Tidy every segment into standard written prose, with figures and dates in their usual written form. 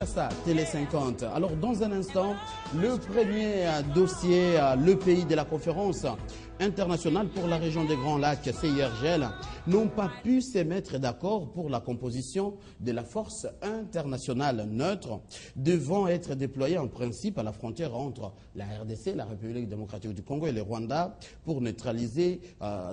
Ça, Télé 50. Alors, dans un instant, le premier dossier, le pays de la conférence internationale pour la région des Grands Lacs, CIRGL, n'ont pas pu se mettre d'accord pour la composition de la force internationale neutre devant être déployée en principe à la frontière entre la RDC, la République démocratique du Congo et le Rwanda pour neutraliser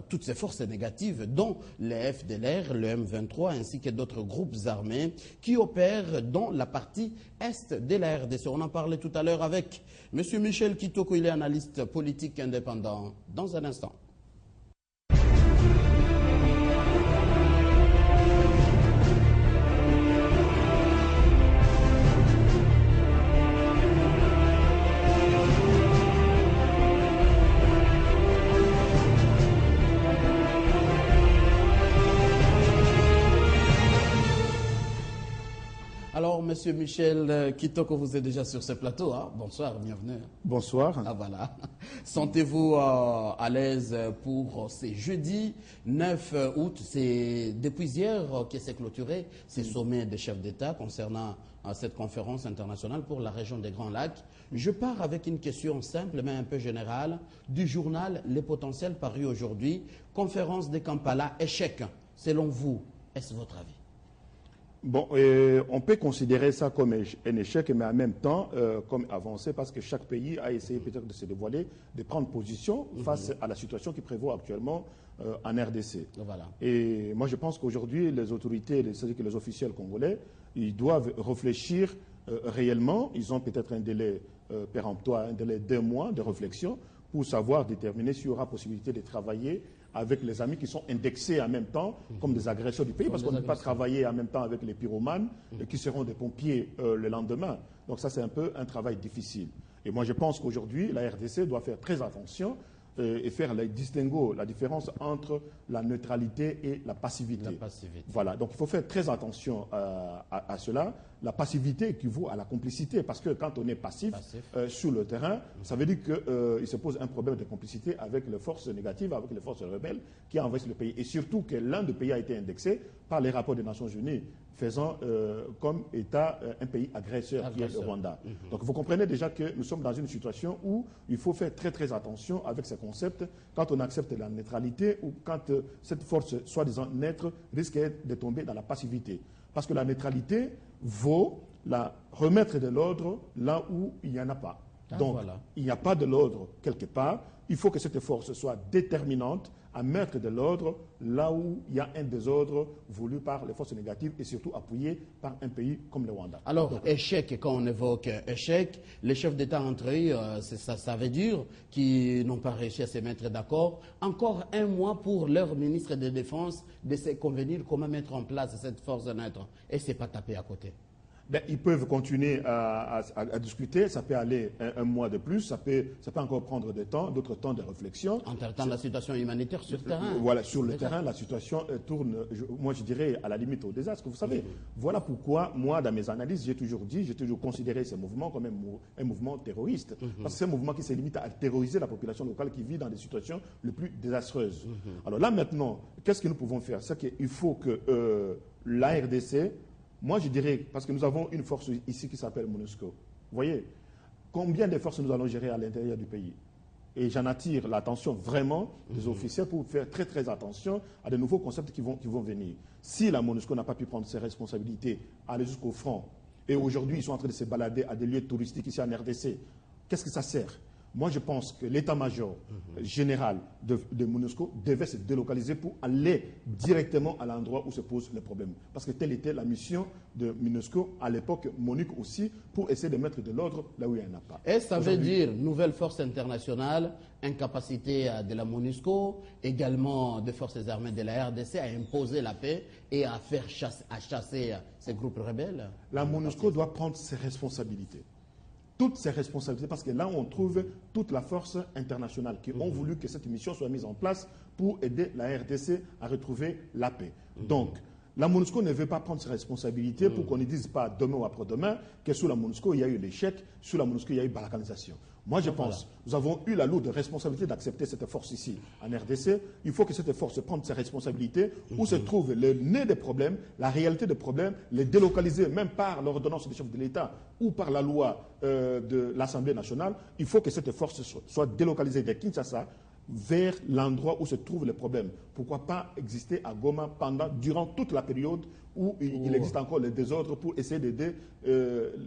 toutes ces forces négatives, dont les FDLR, le M23 ainsi que d'autres groupes armés qui opèrent dans la partie est de la RDC. On en parlait tout à l'heure avec M. Michel Kitoko, il est analyste politique indépendant. Dans un instant. Alors, Monsieur Michel Kitoko, vous êtes déjà sur ce plateau. Hein? Bonsoir, bienvenue. Bonsoir. Ah voilà. Sentez-vous à l'aise pour ce jeudi 9 août. C'est depuis hier que s'est clôturé ce sommet des chefs d'État concernant cette conférence internationale pour la région des Grands Lacs. Je pars avec une question simple mais un peu générale du journal Les Potentiels paru aujourd'hui. Conférence de Kampala, échec. Selon vous, est-ce votre avis? Bon, on peut considérer ça comme un échec, mais en même temps comme avancé, parce que chaque pays a essayé peut-être de se dévoiler, de prendre position face à la situation qui prévaut actuellement en RDC. Voilà. Et moi, je pense qu'aujourd'hui, les autorités, c'est-à-dire que les officiels congolais, ils doivent réfléchir réellement. Ils ont peut-être un délai péremptoire, un délai d'1 mois de réflexion pour savoir déterminer s'il y aura possibilité de travailler avec les amis qui sont indexés en même temps comme des agresseurs du pays, parce qu'on ne peut pas travailler en même temps avec les pyromanes qui seront des pompiers le lendemain. Donc ça, c'est un peu un travail difficile. Et moi, je pense qu'aujourd'hui, la RDC doit faire très attention et faire le distinguo, la différence entre la neutralité et la passivité. Voilà, donc il faut faire très attention à cela. La passivité équivaut à la complicité, parce que quand on est passif. Sur le terrain, ça veut dire qu'il se pose un problème de complicité avec les forces négatives, avec les forces rebelles qui envahissent le pays. Et surtout que l'un des pays a été indexé par les rapports des Nations Unies, faisant comme État un pays agresseur qui est le Rwanda. Donc vous comprenez déjà que nous sommes dans une situation où il faut faire très très attention avec ces concepts quand on accepte la neutralité ou quand cette force soi-disant neutre risque de tomber dans la passivité. Parce que la neutralité vaut la remettre de l'ordre là où il n'y en a pas. Donc, il n'y a pas de l'ordre quelque part. Il faut que cette force soit déterminante à mettre de l'ordre là où il y a un désordre voulu par les forces négatives et surtout appuyé par un pays comme le Rwanda. Alors, donc, échec, quand on évoque échec, les chefs d'État entre eux, ça veut dire qu'ils n'ont pas réussi à se mettre d'accord. Encore 1 mois pour leur ministre de Défense de se convenir comment mettre en place cette force neutre. Et ce n'est pas tapé à côté. Ben, ils peuvent continuer à discuter, ça peut aller un mois de plus, ça peut encore prendre d'autres temps de réflexion. Entre-temps, la situation humanitaire sur le terrain. Voilà, sur le terrain, la situation tourne, moi je dirais, à la limite au désastre. Vous savez, voilà pourquoi, moi, dans mes analyses, j'ai toujours considéré ce mouvement comme un mouvement terroriste. Parce que c'est un mouvement qui se limite à terroriser la population locale qui vit dans des situations les plus désastreuses. Alors là, maintenant, qu'est-ce que nous pouvons faire? C'est qu'il faut que la RDC... Moi, je dirais, parce que nous avons une force ici qui s'appelle MONUSCO. Vous voyez, combien de forces nous allons gérer à l'intérieur du pays? Et j'en attire l'attention vraiment des officiels pour faire très très attention à de nouveaux concepts qui vont venir. Si la MONUSCO n'a pas pu prendre ses responsabilités, aller jusqu'au front, et aujourd'hui ils sont en train de se balader à des lieux touristiques ici en RDC, qu'est-ce que ça sert? Moi, je pense que l'état-major général de MONUSCO devait se délocaliser pour aller directement à l'endroit où se posent les problèmes. Parce que telle était la mission de MONUSCO, à l'époque MONUC aussi, pour essayer de mettre de l'ordre là où il n'y en a pas. Et ça veut dire nouvelle force internationale, incapacité de la MONUSCO, également des forces armées de la RDC à imposer la paix et à faire chasser ces groupes rebelles? La MONUSCO doit prendre ses responsabilités. Toutes ces responsabilités, parce que là, on trouve toute la force internationale qui ont voulu que cette mission soit mise en place pour aider la RDC à retrouver la paix. Donc, La MONUSCO ne veut pas prendre ses responsabilités pour qu'on ne dise pas demain ou après-demain que sous la MONUSCO, il y a eu l'échec, sous la MONUSCO, il y a eu balkanisation. Moi, je pense, nous avons eu la lourde responsabilité d'accepter cette force ici, en RDC. Il faut que cette force prenne ses responsabilités, où se trouve le nez des problèmes, la réalité des problèmes, les délocaliser, même par l'ordonnance du chef de l'État ou par la loi de l'Assemblée nationale. Il faut que cette force soit délocalisée de Kinshasa vers l'endroit où se trouvent les problèmes. Pourquoi pas exister à Goma durant toute la période où il existe encore les désordres pour essayer d'aider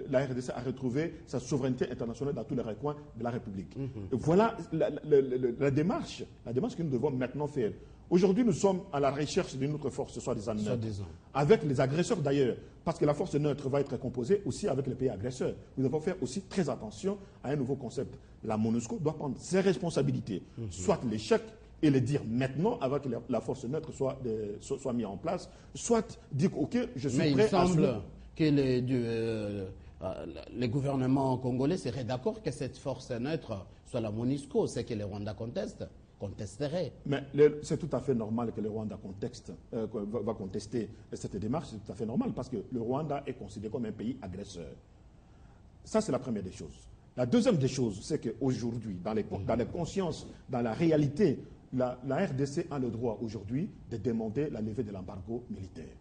la RDC à retrouver sa souveraineté internationale dans tous les recoins de la République. Voilà la démarche que nous devons maintenant faire. Aujourd'hui, nous sommes à la recherche d'une autre force, soi-disant neutre, avec les agresseurs d'ailleurs, parce que la force neutre va être composée aussi avec les pays agresseurs. Nous devons faire aussi très attention à un nouveau concept. La MONUSCO doit prendre ses responsabilités, soit l'échec et le dire maintenant avant que la force neutre soit mise en place, soit dire ok, je suis prêt à... Mais il semble que les gouvernements congolais seraient d'accord que cette force neutre soit la MONUSCO, c'est que le Rwanda contesterait. Mais c'est tout à fait normal que le Rwanda va contester cette démarche, c'est tout à fait normal, parce que le Rwanda est considéré comme un pays agresseur. Ça, c'est la première des choses. La deuxième des choses, c'est qu'aujourd'hui, dans les consciences, dans la réalité, la RDC a le droit aujourd'hui de demander la levée de l'embargo militaire,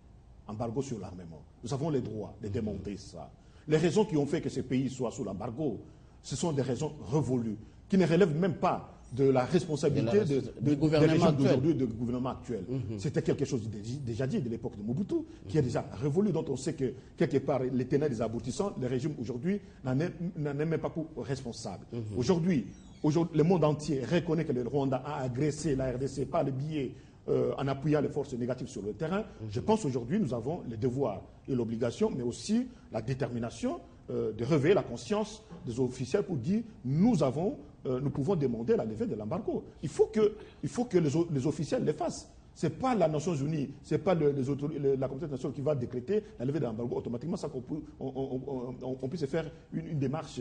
embargo sur l'armement. Nous avons le droit de demander ça. Les raisons qui ont fait que ce pays soit sous l'embargo, ce sont des raisons révolues, qui ne relèvent même pas de la responsabilité du gouvernement actuel. C'était quelque chose déjà dit de l'époque de Mobutu, qui est déjà révolu, dont on sait que, quelque part, les tenants des aboutissants, le régime aujourd'hui n'en est même pas responsable. Aujourd'hui, le monde entier reconnaît que le Rwanda a agressé la RDC par le biais en appuyant les forces négatives sur le terrain. Je pense aujourd'hui nous avons le devoir et l'obligation, mais aussi la détermination de réveiller la conscience des officiels pour dire nous pouvons demander la levée de l'embargo. Il faut que les officiels le fassent. Ce n'est pas la Nations Unies, ce n'est pas la communauté nationale qui va décréter la levée de l'embargo automatiquement, sans qu'on puisse faire une démarche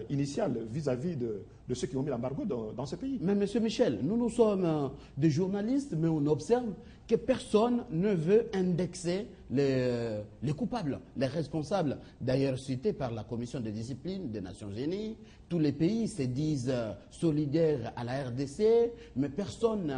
initiale vis-à-vis de ceux qui ont mis l'embargo dans ce pays. Mais M. Michel, nous sommes des journalistes, mais on observe que personne ne veut indexer les coupables, les responsables, d'ailleurs cités par la Commission de discipline des Nations Unies. Tous les pays se disent solidaires à la RDC, mais personne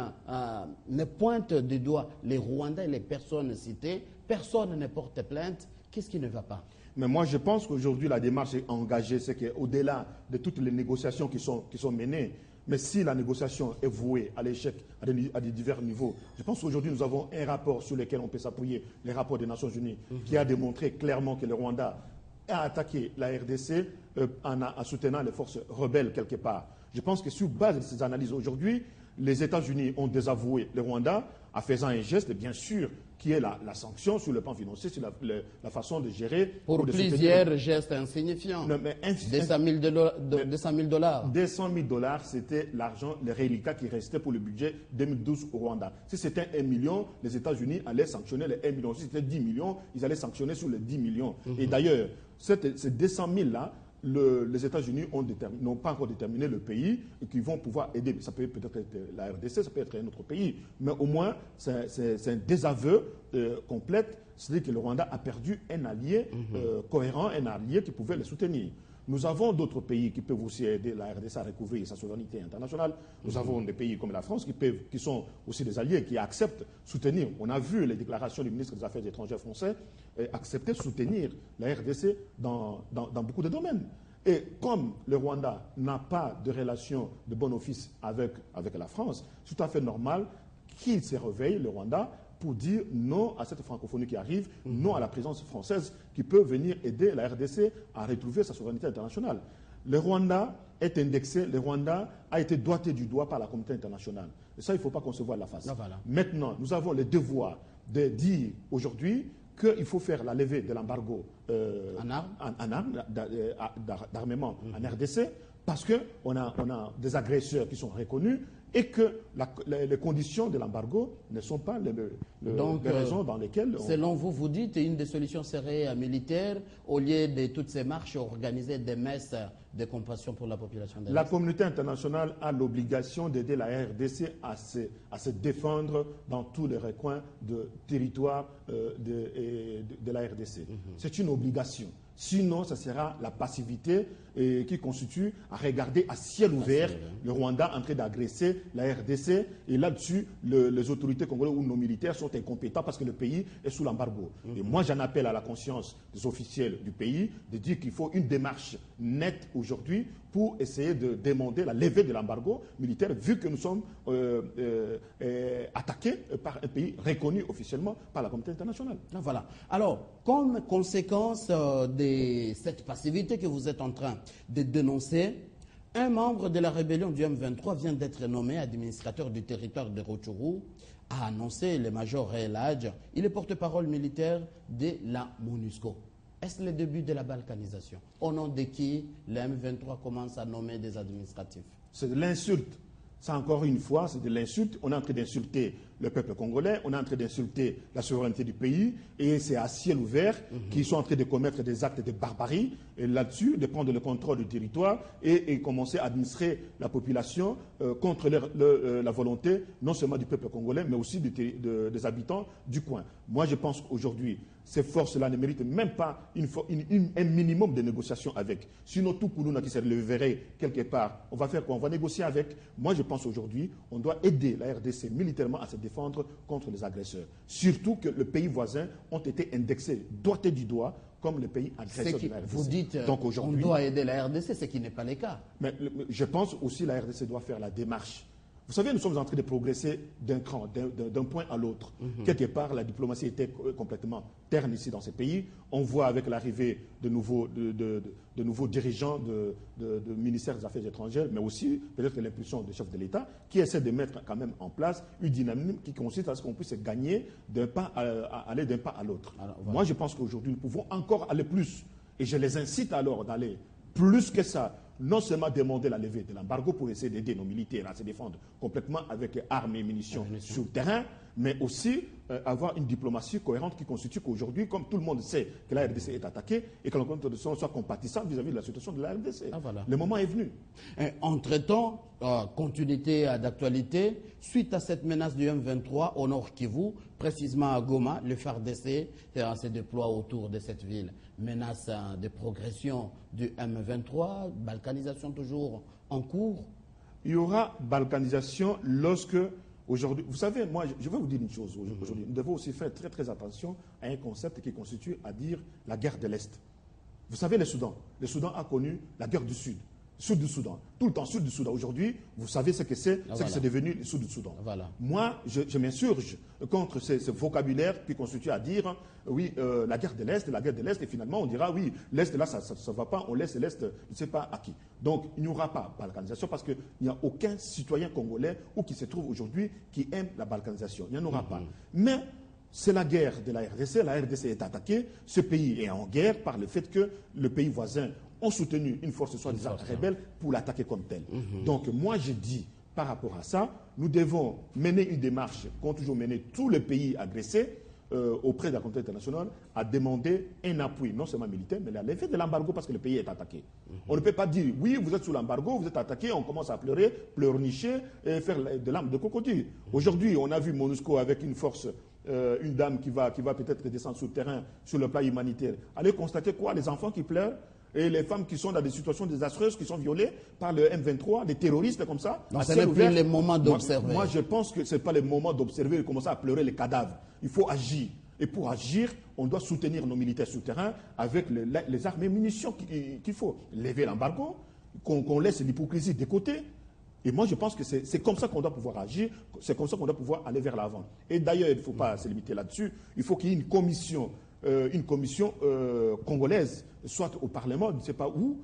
ne pointe du doigt les Rwandais et les personnes citées. Personne ne porte plainte. Qu'est-ce qui ne va pas? Mais moi, je pense qu'aujourd'hui, la démarche est engagée. C'est qu'au-delà de toutes les négociations qui sont menées, mais si la négociation est vouée à l'échec à des divers niveaux, je pense qu'aujourd'hui, nous avons un rapport sur lequel on peut s'appuyer, les rapports des Nations Unies, qui a démontré clairement que le Rwanda a attaqué la RDC en soutenant les forces rebelles quelque part. Je pense que sur base de ces analyses aujourd'hui, les États-Unis ont désavoué le Rwanda en faisant un geste, bien sûr, qui est la sanction sur le plan financier, sur la façon de gérer. Pour plusieurs gestes insignifiants. Des 100 000 $. Des 100 000 $, c'était l'argent, les reliquats qui restaient pour le budget 2012 au Rwanda. Si c'était 1 million, les États-Unis allaient sanctionner les 1 million. Si c'était 10 millions, ils allaient sanctionner sur les 10 millions. Et d'ailleurs, ces 200 000-là, les États-Unis n'ont pas encore déterminé le pays et qui vont pouvoir aider. Ça peut peut-être être la RDC, ça peut être un autre pays. Mais au moins, c'est un désaveu complet. C'est-à-dire que le Rwanda a perdu un allié cohérent, un allié qui pouvait le soutenir. Nous avons d'autres pays qui peuvent aussi aider la RDC à recouvrir sa souveraineté internationale. Nous avons des pays comme la France qui sont aussi des alliés, qui acceptent soutenir. On a vu les déclarations du ministre des Affaires étrangères français accepter de soutenir la RDC dans beaucoup de domaines. Et comme le Rwanda n'a pas de relation de bon office avec la France, c'est tout à fait normal qu'il se réveille, le Rwanda, pour dire non à cette francophonie qui arrive, non à la présence française qui peut venir aider la RDC à retrouver sa souveraineté internationale. Le Rwanda est indexé, le Rwanda a été doigté du doigt par la communauté internationale. Et ça, il ne faut pas qu'on se voie de la face. Voilà. Maintenant, nous avons le devoir de dire aujourd'hui qu'il faut faire la levée de l'embargo en armes d'armement en RDC, parce qu'on a des agresseurs qui sont reconnus et que les conditions de l'embargo ne sont pas les raisons dans lesquelles... Selon vous, vous dites une des solutions serait militaire, au lieu de toutes ces marches, organiser des messes de compassion pour la population de l'Est. La communauté internationale a l'obligation d'aider la RDC à se défendre dans tous les recoins de territoire de la RDC. C'est une obligation. Sinon, ce sera la passivité qui constitue à regarder à ciel ouvert le Rwanda en train d'agresser la RDC. Et là-dessus, les autorités congolaises ou nos militaires sont incompétents parce que le pays est sous l'embargo. Et moi, j'en appelle à la conscience des officiels du pays de dire qu'il faut une démarche nette aujourd'hui pour essayer de demander la levée de l'embargo militaire, vu que nous sommes attaqués par un pays reconnu officiellement par la communauté internationale. Voilà. Alors, comme conséquence de cette passivité que vous êtes en train de dénoncer, un membre de la rébellion du M23 vient d'être nommé administrateur du territoire de Rutshuru, a annoncé le major Réladj. Il est porte-parole militaire de la MONUSCO. Est-ce le début de la balkanisation? Au nom de qui le M23 commence à nommer des administratifs? C'est de l'insulte. Ça, encore une fois, c'est de l'insulte. On est en train d'insulter le peuple congolais, on est en train d'insulter la souveraineté du pays, et c'est à ciel ouvert qu'ils sont en train de commettre des actes de barbarie, et là-dessus, de prendre le contrôle du territoire et commencer à administrer la population contre la volonté, non seulement du peuple congolais, mais aussi des habitants du coin. Moi, je pense qu'aujourd'hui, ces forces-là ne méritent même pas un minimum de négociation avec. Sinon, tout Koulouna qui se leverait quelque part, on va faire quoi? On va négocier avec. Moi, je pense aujourd'hui, on doit aider la RDC militairement à se défendre contre les agresseurs. Surtout que les pays voisins ont été indexés, doigtés du doigt, comme les pays agresseurs de la RDC. Vous dites qu'on doit aider la RDC, ce qui n'est pas le cas. Mais je pense aussi que la RDC doit faire la démarche. Vous savez, nous sommes en train de progresser d'un cran, d'un point à l'autre. Quelque part, la diplomatie était complètement terne ici dans ces pays. On voit avec l'arrivée de nouveaux dirigeants de ministère des Affaires étrangères, mais aussi peut-être l'impulsion des chefs de l'État, qui essaient de mettre quand même en place une dynamique qui consiste à ce qu'on puisse gagner aller d'un pas à l'autre. Voilà. Moi, je pense qu'aujourd'hui, nous pouvons encore aller plus. Et je les incite alors d'aller plus que ça. Non seulement demander la levée de l'embargo pour essayer d'aider nos militaires à se défendre complètement avec armes et munitions sur le terrain, mais aussi avoir une diplomatie cohérente qui constitue qu'aujourd'hui, comme tout le monde sait que la RDC est attaquée et que l'encontre de son soit compatissant vis-à-vis de la situation de la RDC. Voilà. Le moment est venu. Entre-temps, continuité d'actualité, suite à cette menace du M23 au nord Kivu, précisément à Goma, le FARDC se déploie autour de cette ville. Menace de progression du M23, balkanisation toujours en cours. Il y aura balkanisation lorsque, aujourd'hui, vous savez, moi, je vais vous dire une chose aujourd'hui. Nous devons aussi faire très très attention à un concept qui constitue à dire la guerre de l'Est. Vous savez, le Soudan a connu la guerre du Sud. Sud du Soudan. Tout le temps, Sud du Soudan. Aujourd'hui, vous savez ce que c'est, ce que c'est devenu le Sud du Soudan. Voilà. Moi, je m'insurge contre ce vocabulaire qui constitue à dire, oui, la guerre de l'Est, et finalement, on dira, oui, l'Est, là, ça ne va pas, on laisse l'Est, je ne sais pas à qui. Donc, il n'y aura pas balkanisation parce qu'il n'y a aucun citoyen congolais ou qui se trouve aujourd'hui qui aime la balkanisation. Il n'y en aura pas. Mais c'est la guerre de la RDC. La RDC est attaquée. Ce pays est en guerre par le fait que le pays voisin ont soutenu une force soi-disant rebelle pour l'attaquer comme telle. Donc moi je dis, par rapport à ça, nous devons mener une démarche qu'ont toujours mené tous les pays agressés auprès de la communauté internationale à demander un appui, non seulement militaire, mais la levée de l'embargo parce que le pays est attaqué. On ne peut pas dire, oui, vous êtes sous l'embargo, vous êtes attaqué, on commence à pleurer, pleurnicher et faire de l'âme de crocodile. Aujourd'hui, on a vu MONUSCO avec une force, une dame qui va peut-être descendre sur le terrain, sur le plan humanitaire. Allez constater quoi? Les enfants qui pleurent et les femmes qui sont dans des situations désastreuses, qui sont violées par le M23, des terroristes comme ça. Donc ce n'est plus le moment d'observer. Moi, je pense que ce n'est pas le moment d'observer et de commencer à pleurer les cadavres. Il faut agir. Et pour agir, on doit soutenir nos militaires sur le terrain avec les armes et munitions qu'il faut. Lever l'embargo, qu'on laisse l'hypocrisie de côté. Et moi, je pense que c'est comme ça qu'on doit pouvoir agir, c'est comme ça qu'on doit pouvoir aller vers l'avant. Et d'ailleurs, il ne faut pas se limiter là-dessus. Il faut qu'il y ait une commission une commission congolaise, soit au Parlement, je ne sais pas où,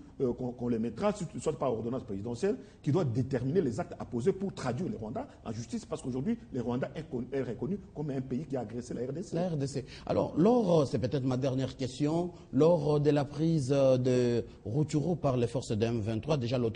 qu'on les mettra, soit par ordonnance présidentielle, qui doit déterminer les actes à poser pour traduire les Rwandais en justice, parce qu'aujourd'hui, le Rwanda est reconnu comme un pays qui a agressé la RDC. La RDC. Alors, c'est peut-être ma dernière question, lors de la prise de Rutshuru par les forces de M23, déjà l'autorité